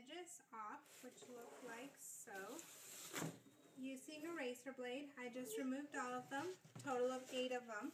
edges off, which look like so. Using a razor blade, I just removed all of them, total of 8 of them.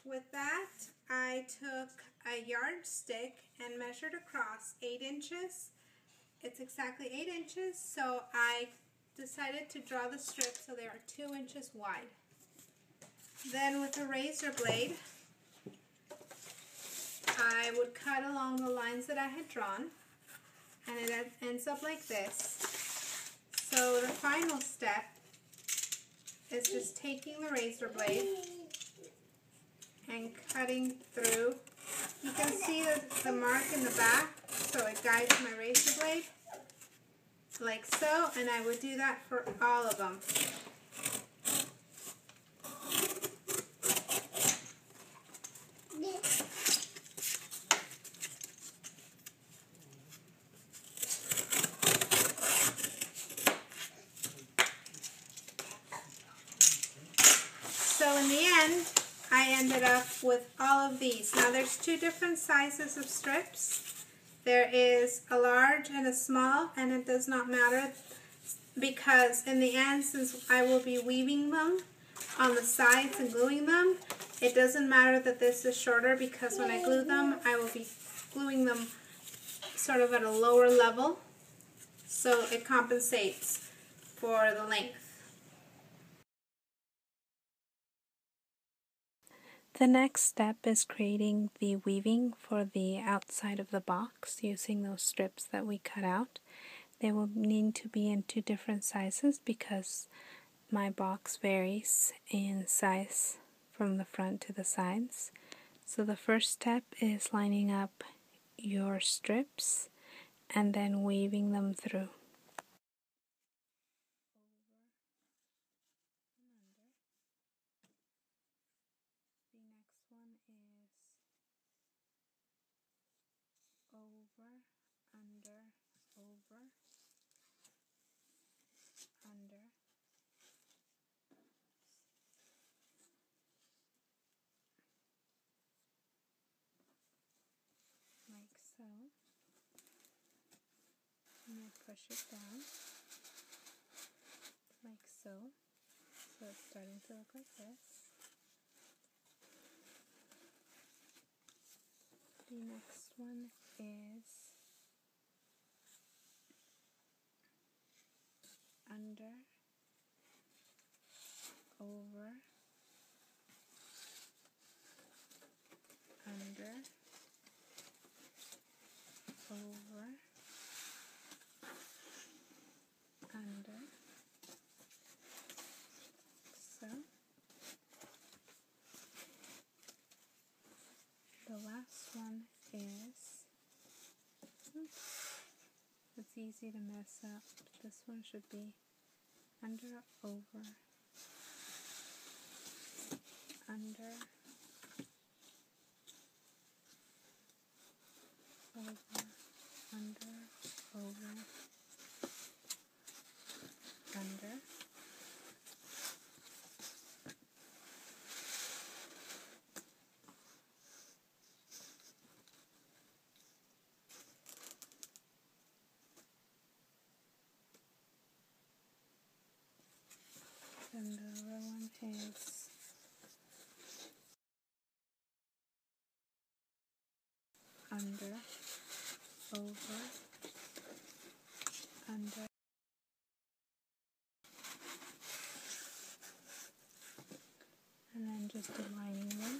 With that, I took a yardstick and measured across 8 inches. It's exactly 8 inches, so I decided to draw the strips so they are 2 inches wide. Then with a razor blade, I would cut along the lines that I had drawn, and it ends up like this. So the final step is just taking the razor blade and cutting through. You can see the mark in the back, so it guides my razor blade like so, and I would do that for all of them. So in the end, I ended up with all of these. Now there's 2 different sizes of strips. There is a large and a small, and it does not matter because in the end, since I will be weaving them on the sides and gluing them, it doesn't matter that this is shorter because when I glue them, I will be gluing them sort of at a lower level, so it compensates for the length. The next step is creating the weaving for the outside of the box using those strips that we cut out. They will need to be in 2 different sizes because my box varies in size from the front to the sides. So the first step is lining up your strips and then weaving them through. Over, under, over, under, like so, and I push it down, like so, so it's starting to look like this. The next one is under, over, under, over, under, so. The last one is, it's easy to mess up. This one should be under, over, under, over, under, over, under, and the other one is under, over, under, and then just aligning them.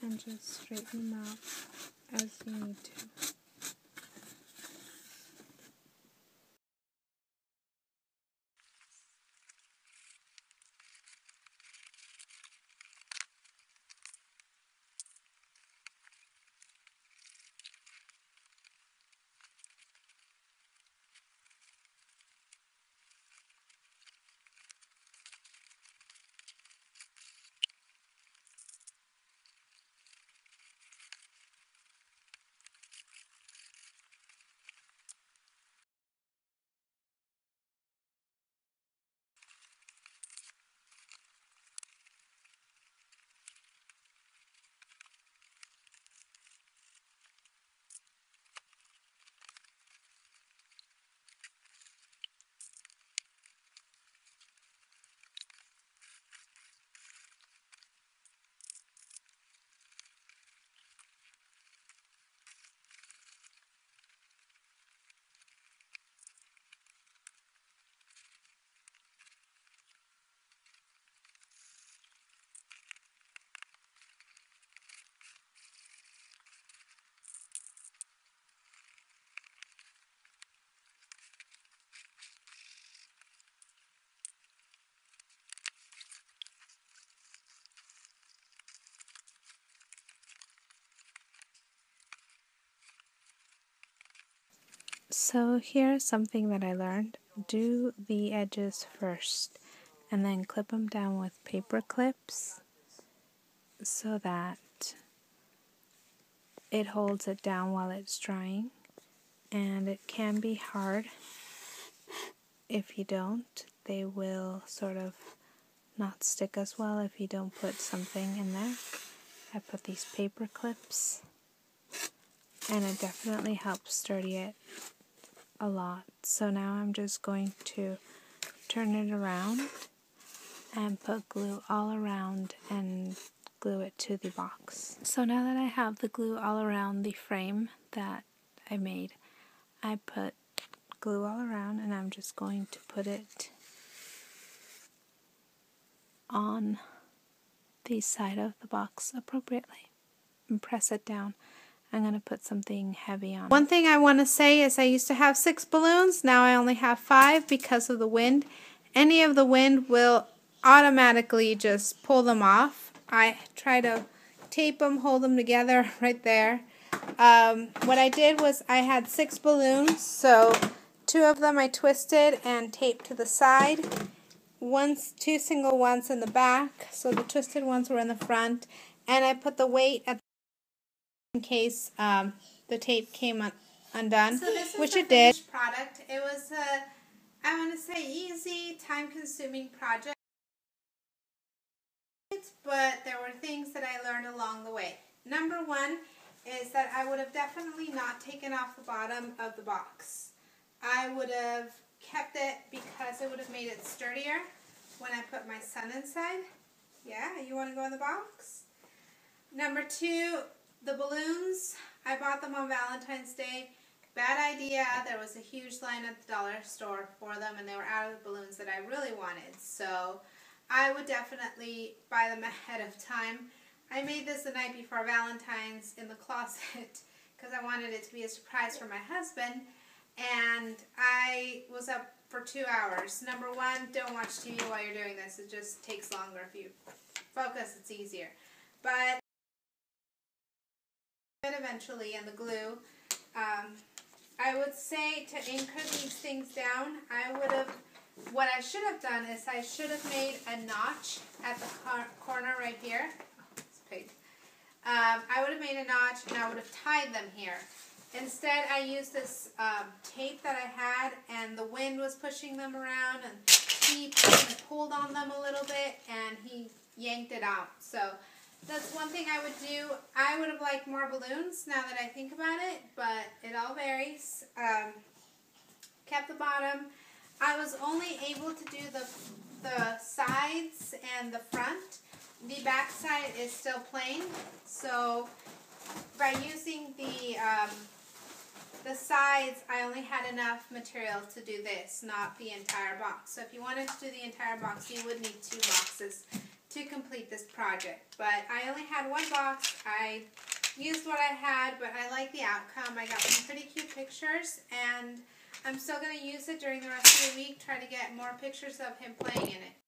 And just straighten them out as you need to. So here's something that I learned. Do the edges first and then clip them down with paper clips so that it holds it down while it's drying. And it can be hard if you don't. They will sort of not stick as well if you don't put something in there. I put these paper clips and it definitely helps sturdy it a lot. So now I'm just going to turn it around and put glue all around and glue it to the box. So now that I have the glue all around the frame that I made, I put glue all around and I'm just going to put it on the side of the box appropriately and press it down. I'm going to put something heavy on it. One thing I want to say is I used to have 6 balloons. Now I only have 5 because of the wind. Any of the wind will automatically just pull them off. I try to tape them, hold them together right there. What I did was I had 6 balloons, so 2 of them I twisted and taped to the side. 2 single ones in the back, so the twisted ones were in the front, and I put the weight at in case the tape came undone, so this is which it did. Product. It was a, I want to say, easy, time-consuming project, but there were things that I learned along the way. Number 1 is that I would have definitely not taken off the bottom of the box. I would have kept it because it would have made it sturdier when I put my son inside. Yeah, you want to go in the box? Number 2, the balloons. I bought them on Valentine's Day. Bad idea. There was a huge line at the dollar store for them and they were out of the balloons that I really wanted. So I would definitely buy them ahead of time. I made this the night before Valentine's in the closet because I wanted it to be a surprise for my husband. And I was up for 2 hours. Number 1, don't watch TV while you're doing this. It just takes longer. If you focus, it's easier. But eventually, and the glue, I would say to anchor these things down, what I should have done is I should have made a notch at the corner right here. Oh, it's a pig. I would have made a notch and I would have tied them here. Instead, I used this tape that I had, and the wind was pushing them around, and he kind of pulled on them a little bit, and he yanked it out. So that's one thing I would do. I would have liked more balloons now that I think about it, but it all varies. Kept the bottom. I was only able to do the sides and the front. The back side is still plain, so by using the sides, I only had enough material to do this, not the entire box. So if you wanted to do the entire box, you would need 2 boxes to complete this project. But I only had 1 box. I used what I had, but I like the outcome. I got some pretty cute pictures, and I'm still going to use it during the rest of the week, try to get more pictures of him playing in it.